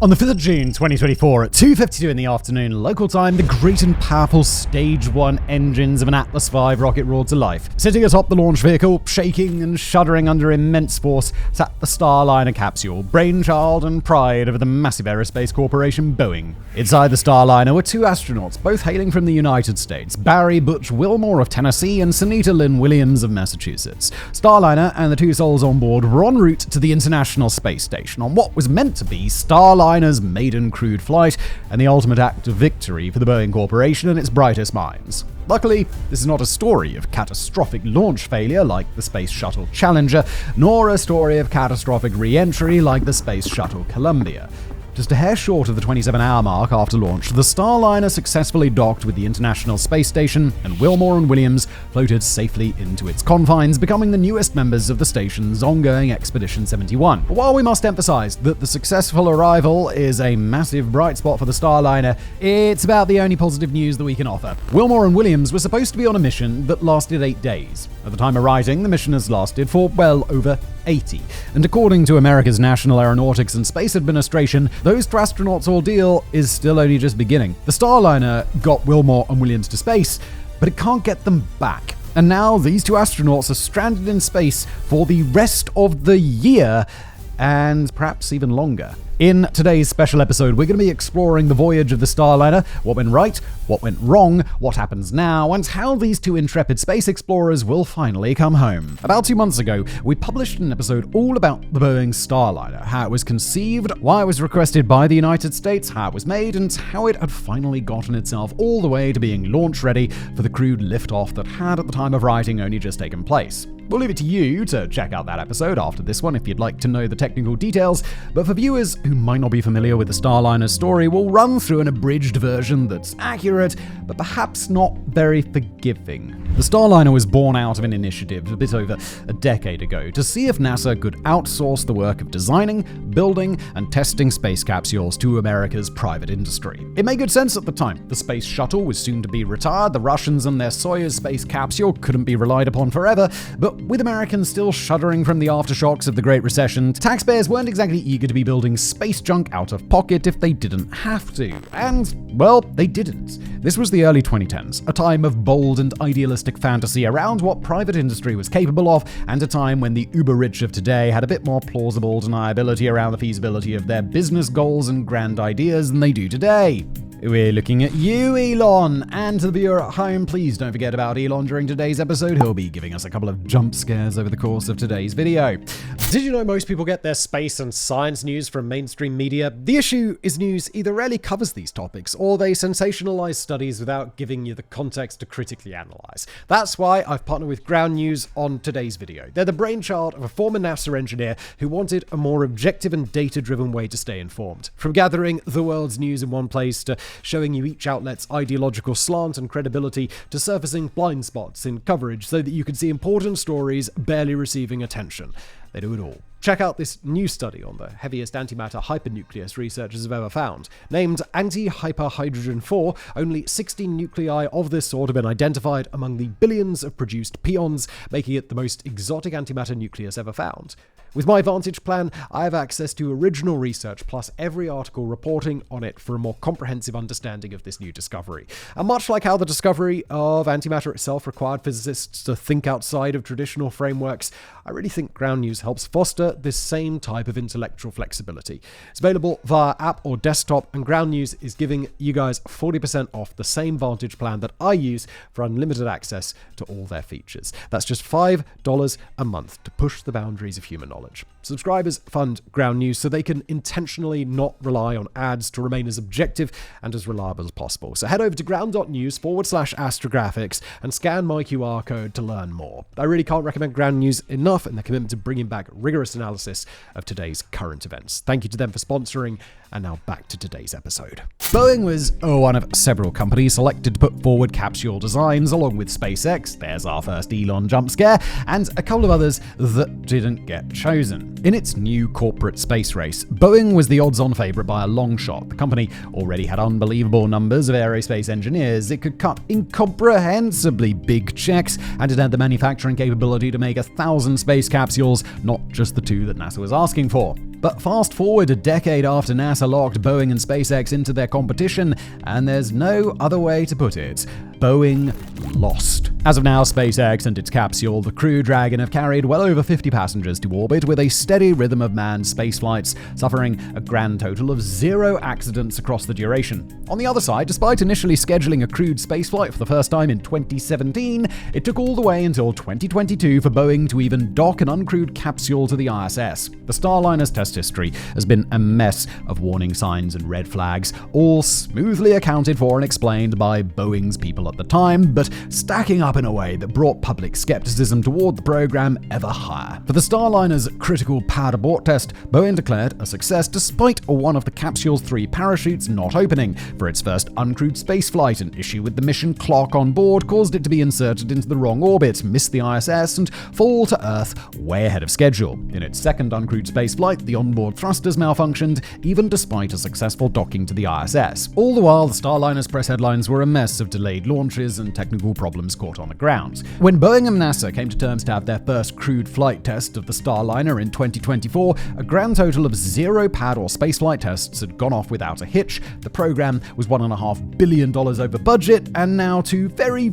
On the 5th of June 2024 at 2:52 in the afternoon local time, the great and powerful Stage 1 engines of an Atlas V rocket roared to life. Sitting atop the launch vehicle, shaking and shuddering under immense force, sat the Starliner capsule, brainchild and pride of the massive aerospace corporation Boeing. Inside the Starliner were two astronauts, both hailing from the United States, Barry Butch Wilmore of Tennessee and Sunita Lynn Williams of Massachusetts. Starliner and the two souls on board were en route to the International Space Station on what was meant to be Starliner's maiden crewed flight and the ultimate act of victory for the Boeing Corporation and its brightest minds. Luckily, this is not a story of catastrophic launch failure like the Space Shuttle Challenger, nor a story of catastrophic re-entry like the Space Shuttle Columbia. Just a hair short of the 27-hour mark after launch, the Starliner successfully docked with the International Space Station, and Wilmore and Williams floated safely into its confines, becoming the newest members of the station's ongoing Expedition 71. But while we must emphasize that the successful arrival is a massive bright spot for the Starliner, it's about the only positive news that we can offer. Wilmore and Williams were supposed to be on a mission that lasted 8 days. At the time of writing, the mission has lasted for well over 80. And according to America's National Aeronautics and Space Administration, those two astronauts' ordeal is still only just beginning. The Starliner got Wilmore and Williams to space, but it can't get them back. And now these two astronauts are stranded in space for the rest of the year, and perhaps even longer. In today's special episode, we're going to be exploring the voyage of the Starliner, what went right, what went wrong, what happens now, and how these two intrepid space explorers will finally come home. About 2 months ago, we published an episode all about the Boeing Starliner, how it was conceived, why it was requested by the United States, how it was made, and how it had finally gotten itself all the way to being launch ready for the crewed liftoff that had, at the time of writing, only just taken place. We'll leave it to you to check out that episode after this one if you'd like to know the technical details, but for viewers who might not be familiar with the Starliner's story, we'll run through an abridged version that's accurate, but perhaps not very forgiving. The Starliner was born out of an initiative a bit over a decade ago to see if NASA could outsource the work of designing, building, and testing space capsules to America's private industry. It made good sense at the time. The space shuttle was soon to be retired, the Russians and their Soyuz space capsule couldn't be relied upon forever, but with Americans still shuddering from the aftershocks of the Great Recession, taxpayers weren't exactly eager to be building space junk out of pocket if they didn't have to. And, well, they didn't. This was the early 2010s, a time of bold and idealistic fantasy around what private industry was capable of, and a time when the uber-rich of today had a bit more plausible deniability around the feasibility of their business goals and grand ideas than they do today. We're looking at you, Elon. And to the viewer at home, please don't forget about Elon during today's episode. He'll be giving us a couple of jump scares over the course of today's video. Did you know most people get their space and science news from mainstream media? The issue is news either rarely covers these topics, or they sensationalize studies without giving you the context to critically analyze. That's why I've partnered with Ground News on today's video. They're the brainchild of a former NASA engineer who wanted a more objective and data-driven way to stay informed. From gathering the world's news in one place to showing you each outlet's ideological slant and credibility to surfacing blind spots in coverage so that you can see important stories barely receiving attention. They do it all. Check out this new study on the heaviest antimatter hypernucleus researchers have ever found. Named Anti-Hyperhydrogen 4, only 16 nuclei of this sort have been identified among the billions of produced pions, making it the most exotic antimatter nucleus ever found. With my Vantage plan, I have access to original research plus every article reporting on it for a more comprehensive understanding of this new discovery. And much like how the discovery of antimatter itself required physicists to think outside of traditional frameworks, I really think Ground News helps foster this same type of intellectual flexibility. It's available via app or desktop, and Ground News is giving you guys 40% off the same Vantage plan that I use for unlimited access to all their features. That's just $5 a month to push the boundaries of human knowledge. Subscribers fund Ground News so they can intentionally not rely on ads to remain as objective and as reliable as possible. So head over to ground.news/astrographics and scan my QR code to learn more. I really can't recommend Ground News enough and their commitment to bringing back rigorous analysis of today's current events. Thank you to them for sponsoring, and now back to today's episode. Boeing was one of several companies selected to put forward capsule designs, along with SpaceX, there's our first Elon jump scare, and a couple of others that didn't get chosen. In its new corporate space race, Boeing was the odds-on favorite by a long shot. The company already had unbelievable numbers of aerospace engineers. It could cut incomprehensibly big checks, and it had the manufacturing capability to make 1,000 space capsules, not just the 2 that NASA was asking for. But fast forward a decade after NASA locked Boeing and SpaceX into their competition, and there's no other way to put it. Boeing lost. As of now, SpaceX and its capsule, the Crew Dragon, have carried well over 50 passengers to orbit with a steady rhythm of manned space flights, suffering a grand total of 0 accidents across the duration. On the other side, despite initially scheduling a crewed spaceflight for the first time in 2017, it took all the way until 2022 for Boeing to even dock an uncrewed capsule to the ISS. The Starliner's test history has been a mess of warning signs and red flags, all smoothly accounted for and explained by Boeing's people at the time, but stacking up in a way that brought public skepticism toward the program ever higher. For the Starliner's critical pad abort test, Boeing declared a success despite one of the capsule's 3 parachutes not opening. For its first uncrewed spaceflight, an issue with the mission clock on board caused it to be inserted into the wrong orbit, miss the ISS, and fall to Earth way ahead of schedule. In its second uncrewed spaceflight, the onboard thrusters malfunctioned, even despite a successful docking to the ISS. All the while, the Starliner's press headlines were a mess of delayed launches and technical problems caught on the ground. When Boeing and NASA came to terms to have their first crewed flight test of the Starliner in 2024, a grand total of 0 pad or spaceflight tests had gone off without a hitch. The program was $1.5 billion over budget, and now 2 very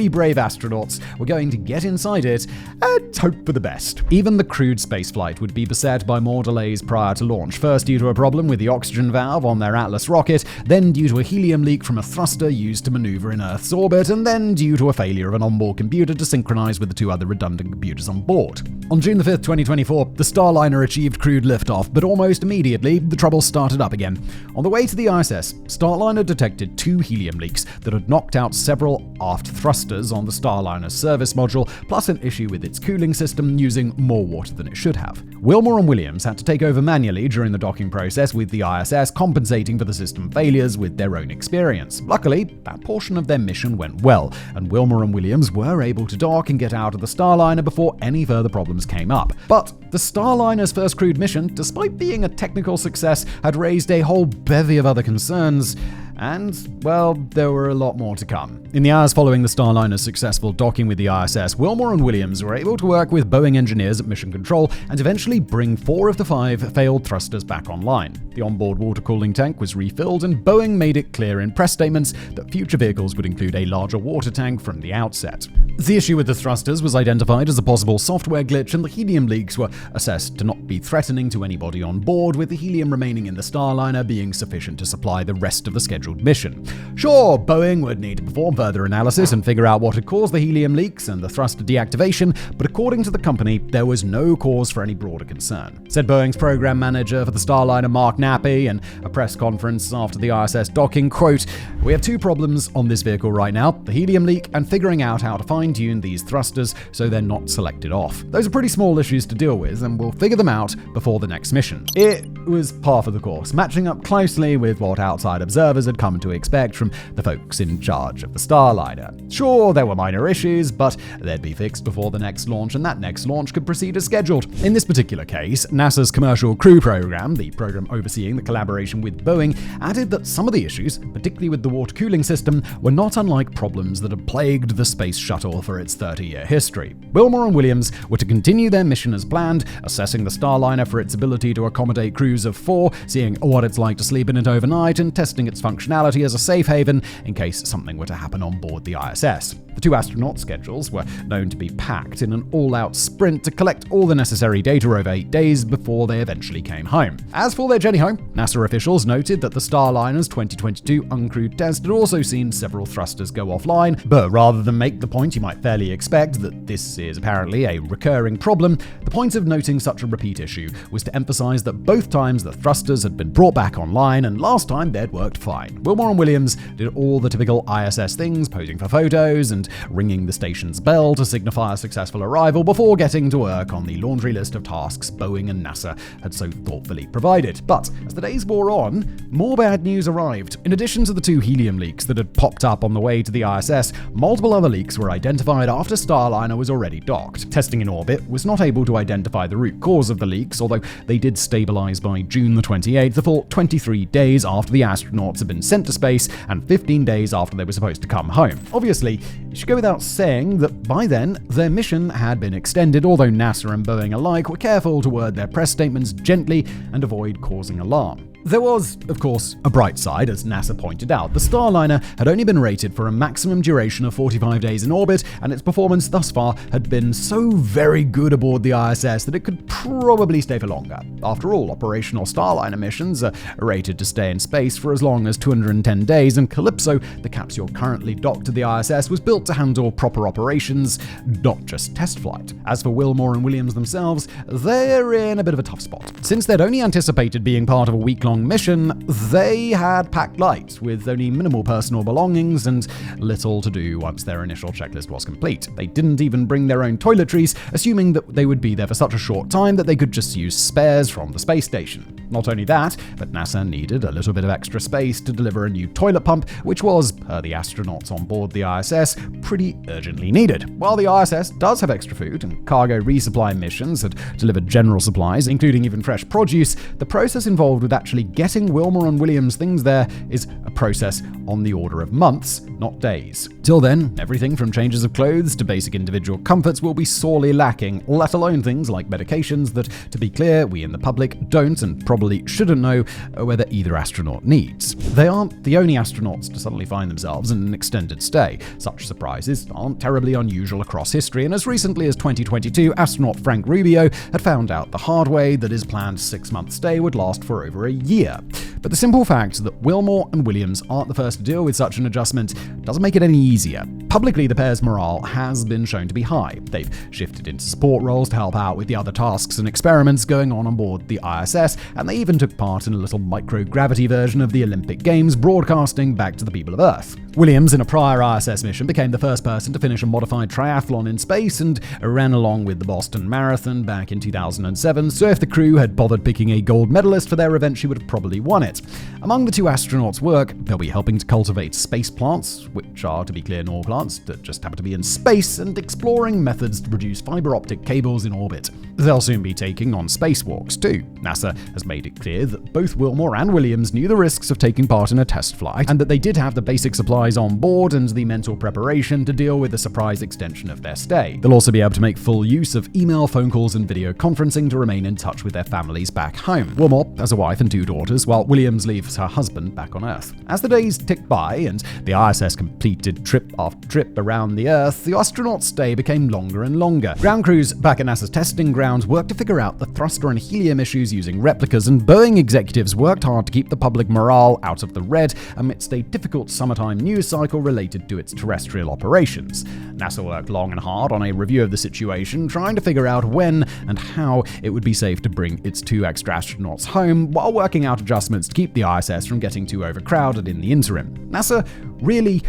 brave astronauts were going to get inside it and hope for the best. Even the crewed spaceflight would be beset by more delays prior to launch, first due to a problem with the oxygen valve on their Atlas rocket, then due to a helium leak from a thruster used to maneuver in Earth's orbit, and then due to a failure of an onboard computer to synchronize with the 2 other redundant computers on board. On June 5, 2024, the Starliner achieved crewed liftoff, but almost immediately, the trouble started up again. On the way to the ISS, Starliner detected 2 helium leaks that had knocked out several aft thrusters on the Starliner's service module, plus an issue with its cooling system using more water than it should have. Wilmore and Williams had to take over manually during the docking process with the ISS, compensating for the system failures with their own experience. Luckily, that portion of their mission went well, and Wilmore and Williams were able to dock and get out of the Starliner before any further problems came up. But the Starliner's first crewed mission, despite being a technical success, had raised a whole bevy of other concerns. And, well, there were a lot more to come. In the hours following the Starliner's successful docking with the ISS, Wilmore and Williams were able to work with Boeing engineers at Mission Control and eventually bring 4 of the 5 failed thrusters back online. The onboard water cooling tank was refilled, and Boeing made it clear in press statements that future vehicles would include a larger water tank from the outset. The issue with the thrusters was identified as a possible software glitch, and the helium leaks were assessed to not be threatening to anybody on board, with the helium remaining in the Starliner being sufficient to supply the rest of the scheduled mission. Sure, Boeing would need to perform further analysis and figure out what had caused the helium leaks and the thruster deactivation, but according to the company, there was no cause for any broader concern. Said Boeing's program manager for the Starliner, Mark Nappy, in a press conference after the ISS docking, quote, "We have 2 problems on this vehicle right now, the helium leak and figuring out how to fine-tune these thrusters so they're not selected off. Those are pretty small issues to deal with, and we'll figure them out before the next mission." It was par for the course, matching up closely with what outside observers had come to expect from the folks in charge of the Starliner. Sure, there were minor issues, but they'd be fixed before the next launch, and that next launch could proceed as scheduled. In this particular case, NASA's Commercial Crew Program, the program overseeing the collaboration with Boeing, added that some of the issues, particularly with the water cooling system, were not unlike problems that had plagued the Space Shuttle for its 30-year history. Wilmore and Williams were to continue their mission as planned, assessing the Starliner for its ability to accommodate crews of 4, seeing what it's like to sleep in it overnight, and testing its functionality as a safe haven in case something were to happen on board the ISS. The 2 astronauts' schedules were known to be packed in an all-out sprint to collect all the necessary data over 8 days before they eventually came home. As for their journey home, NASA officials noted that the Starliner's 2022 uncrewed test had also seen several thrusters go offline, but rather than make the point you might fairly expect that this is apparently a recurring problem, the point of noting such a repeat issue was to emphasize that both times the thrusters had been brought back online, and last time they'd worked fine. Wilmore and Williams did all the typical ISS things greetings, posing for photos, and ringing the station's bell to signify a successful arrival before getting to work on the laundry list of tasks Boeing and NASA had so thoughtfully provided. But as the days wore on, more bad news arrived. In addition to the 2 helium leaks that had popped up on the way to the ISS, multiple other leaks were identified after Starliner was already docked. Testing in orbit was not able to identify the root cause of the leaks, although they did stabilize by June the 28th, the full 23 days after the astronauts had been sent to space and 15 days after they were supposed to come home. Obviously, it should go without saying that by then, their mission had been extended, although NASA and Boeing alike were careful to word their press statements gently and avoid causing alarm. There was, of course, a bright side, as NASA pointed out. The Starliner had only been rated for a maximum duration of 45 days in orbit, and its performance thus far had been so very good aboard the ISS that it could probably stay for longer. After all, operational Starliner missions are rated to stay in space for as long as 210 days, and Calypso, the capsule currently docked to the ISS, was built to handle proper operations, not just test flight. As for Wilmore and Williams themselves, they're in a bit of a tough spot. Since they'd only anticipated being part of a week-long mission, they had packed light, with only minimal personal belongings and little to do once their initial checklist was complete. They didn't even bring their own toiletries, assuming that they would be there for such a short time that they could just use spares from the space station. Not only that, but NASA needed a little bit of extra space to deliver a new toilet pump, which was, per the astronauts on board the ISS, pretty urgently needed. While the ISS does have extra food, and cargo resupply missions had delivered general supplies, including even fresh produce, the process involved with actually getting Wilmore and Williams things there is a process on the order of months, not days. Till then, everything from changes of clothes to basic individual comforts will be sorely lacking, let alone things like medications that, to be clear, we in the public don't and probably shouldn't know whether either astronaut needs. They aren't the only astronauts to suddenly find themselves in an extended stay. Such surprises aren't terribly unusual across history, and as recently as 2022, astronaut Frank Rubio had found out the hard way that his planned 6-month stay would last for over a year. But the simple fact that Wilmore and Williams aren't the first to deal with such an adjustment doesn't make it any easier. Publicly, the pair's morale has been shown to be high. They've shifted into support roles to help out with the other tasks and experiments going on board the ISS, and they even took part in a little microgravity version of the Olympic Games, broadcasting back to the people of Earth. Williams, in a prior ISS mission, became the first person to finish a modified triathlon in space and ran along with the Boston Marathon back in 2007, so if the crew had bothered picking a gold medalist for their event, she would have probably won it. Among the 2 astronauts' work, they'll be helping to cultivate space plants, which are, to be clear, normal plants that just happen to be in space, and exploring methods to produce fiber optic cables in orbit. They'll soon be taking on spacewalks too. NASA has made it clear that both Wilmore and Williams knew the risks of taking part in a test flight, and that they did have the basic supplies on board and the mental preparation to deal with the surprise extension of their stay. They'll also be able to make full use of email, phone calls, and video conferencing to remain in touch with their families back home. Wilmore has a wife and 2 daughters, while Williams leaves her husband back on Earth. As the days ticked by and the ISS completed trip after trip around the Earth, the astronauts' stay became longer and longer. Ground crews back at NASA's testing grounds worked to figure out the thruster and helium issues using replicas, and Boeing executives worked hard to keep the public morale out of the red amidst a difficult summertime news cycle related to its terrestrial operations. NASA worked long and hard on a review of the situation, trying to figure out when and how it would be safe to bring its 2 extra astronauts home, while working out adjustments to keep the ISS from getting too overcrowded in the interim. NASA really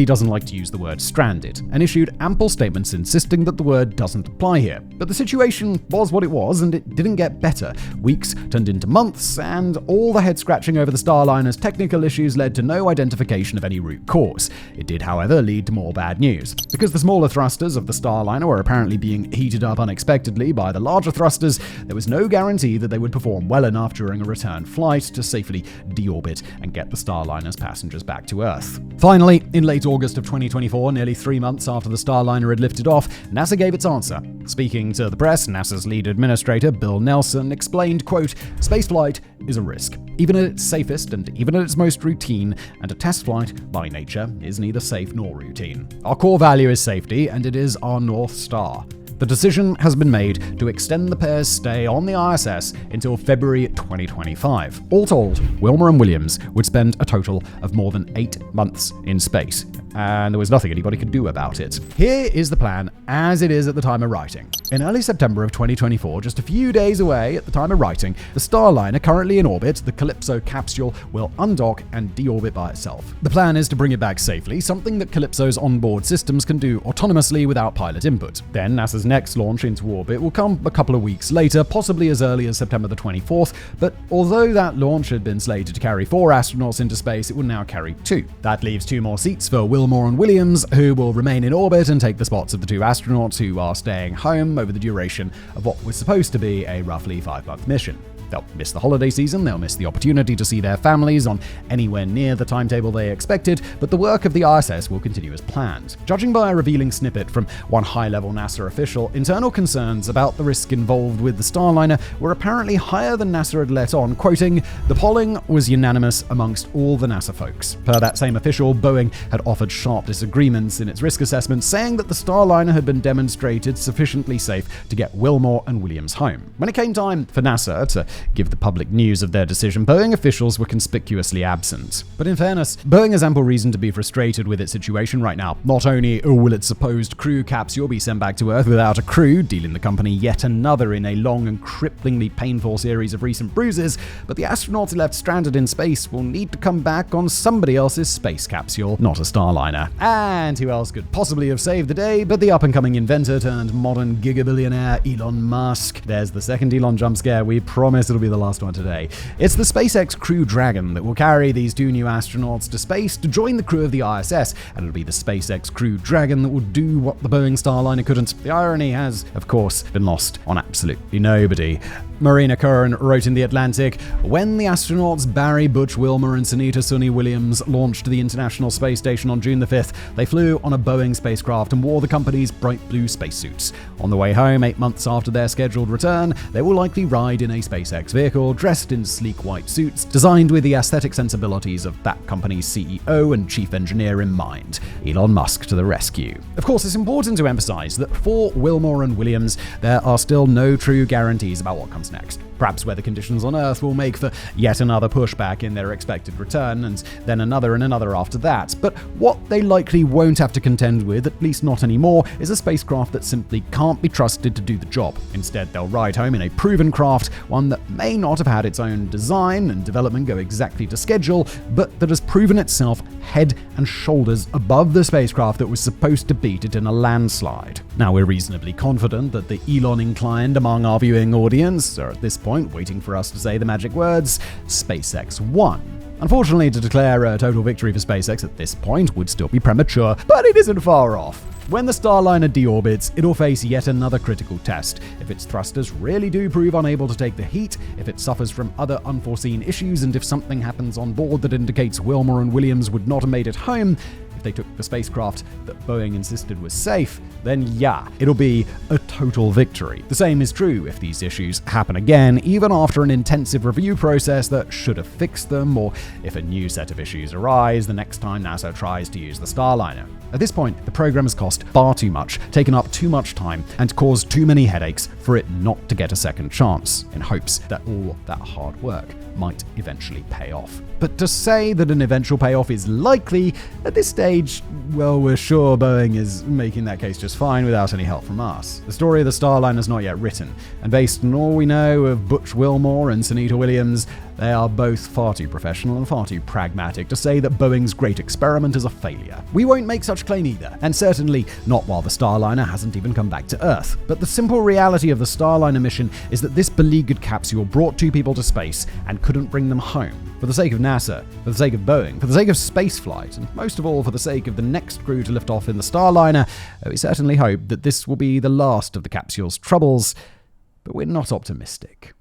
doesn't like to use the word stranded, and issued ample statements insisting that the word doesn't apply here. But the situation was what it was, and it didn't get better. Weeks turned into months, and all the head-scratching over the Starliner's technical issues led to no identification of any root cause. It did, however, lead to more bad news. Because the smaller thrusters of the Starliner were apparently being heated up unexpectedly by the larger thrusters, there was no guarantee that they would perform well enough during a return flight to safely deorbit and get the Starliner's passengers back to Earth. Finally, in late August of 2024, nearly 3 months after the Starliner had lifted off, NASA gave its answer. Speaking to the press, NASA's lead administrator, Bill Nelson, explained, quote, "Spaceflight is a risk, even at its safest and even at its most routine, and a test flight, by nature, is neither safe nor routine. Our core value is safety, and it is our North Star. The decision has been made to extend the pair's stay on the ISS until February 2025. All told, Wilmer and Williams would spend a total of more than 8 months in space, and there was nothing anybody could do about it. Here is the plan as it is at the time of writing. In early September of 2024, just a few days away at the time of writing, the Starliner currently in orbit, the Calypso capsule, will undock and deorbit by itself. The plan is to bring it back safely, something that Calypso's onboard systems can do autonomously without pilot input. Then NASA's next launch into orbit will come a couple of weeks later, possibly as early as September the 24th, but although that launch had been slated to carry 4 astronauts into space, it will now carry 2. That leaves 2 more seats for Wilmer and Williams, who will remain in orbit and take the spots of the 2 astronauts who are staying home over the duration of what was supposed to be a roughly 5-month mission. They'll miss the holiday season, they'll miss the opportunity to see their families on anywhere near the timetable they expected, but the work of the ISS will continue as planned. Judging by a revealing snippet from one high-level NASA official, internal concerns about the risk involved with the Starliner were apparently higher than NASA had let on, quoting, "The polling was unanimous amongst all the NASA folks." Per that same official, Boeing had offered sharp disagreements in its risk assessment, saying that the Starliner had been demonstrated sufficiently safe to get Wilmer and Williams home. When it came time for NASA to give the public news of their decision, Boeing officials were conspicuously absent. But in fairness, Boeing has ample reason to be frustrated with its situation right now. Not only will its supposed crew capsule be sent back to Earth without a crew, dealing the company yet another in a long and cripplingly painful series of recent bruises, but the astronauts left stranded in space will need to come back on somebody else's space capsule, not a Starliner. And who else could possibly have saved the day but the up-and-coming inventor turned modern gigabillionaire Elon Musk? There's the second Elon jump scare. We promise it'll be the last one today. It's the SpaceX Crew Dragon that will carry these 2 new astronauts to space to join the crew of the ISS, and it'll be the SpaceX Crew Dragon that will do what the Boeing Starliner couldn't. The irony has, of course, been lost on absolutely nobody. Marina Curran wrote in The Atlantic, "When the astronauts Barry, Butch, Wilmer, and Sunita Sunny Williams launched to the International Space Station on June the 5th, they flew on a Boeing spacecraft and wore the company's bright blue spacesuits. On the way home, 8 months after their scheduled return, they will likely ride in a SpaceX vehicle dressed in sleek white suits, designed with the aesthetic sensibilities of that company's CEO and chief engineer in mind. Elon Musk to the rescue." Of course, it's important to emphasize that for Wilmer and Williams, there are still no true guarantees about what comes next. Perhaps weather conditions on Earth will make for yet another pushback in their expected return, and then another and another after that. But what they likely won't have to contend with, at least not anymore, is a spacecraft that simply can't be trusted to do the job. Instead, they'll ride home in a proven craft, one that may not have had its own design and development go exactly to schedule, but that has proven itself head and shoulders above the spacecraft that was supposed to beat it in a landslide. Now, we're reasonably confident that the Elon-inclined among our viewing audience are at this point waiting for us to say the magic words, SpaceX won. Unfortunately, to declare a total victory for SpaceX at this point would still be premature, but it isn't far off. When the Starliner deorbits, it'll face yet another critical test. If its thrusters really do prove unable to take the heat, if it suffers from other unforeseen issues, and if something happens on board that indicates Wilmer and Williams would not have made it home, if they took the spacecraft that Boeing insisted was safe, then yeah, it'll be a total victory. The same is true if these issues happen again, even after an intensive review process that should have fixed them, or if a new set of issues arise the next time NASA tries to use the Starliner. At this point, the program has cost far too much, taken up too much time, and caused too many headaches for it not to get a second chance, in hopes that all that hard work might eventually pay off. But to say that an eventual payoff is likely, at this stage, well, we're sure Boeing is making that case just fine without any help from us. The story of the Starliner is not yet written, and based on all we know of Butch Wilmer and Sunita Williams, they are both far too professional and far too pragmatic to say that Boeing's great experiment is a failure. We won't make such claim either, and certainly not while the Starliner hasn't even come back to Earth. But the simple reality of the Starliner mission is that this beleaguered capsule brought 2 people to space and couldn't bring them home. For the sake of NASA, for the sake of Boeing, for the sake of spaceflight, and most of all for the sake of the next crew to lift off in the Starliner, we certainly hope that this will be the last of the capsule's troubles, but we're not optimistic.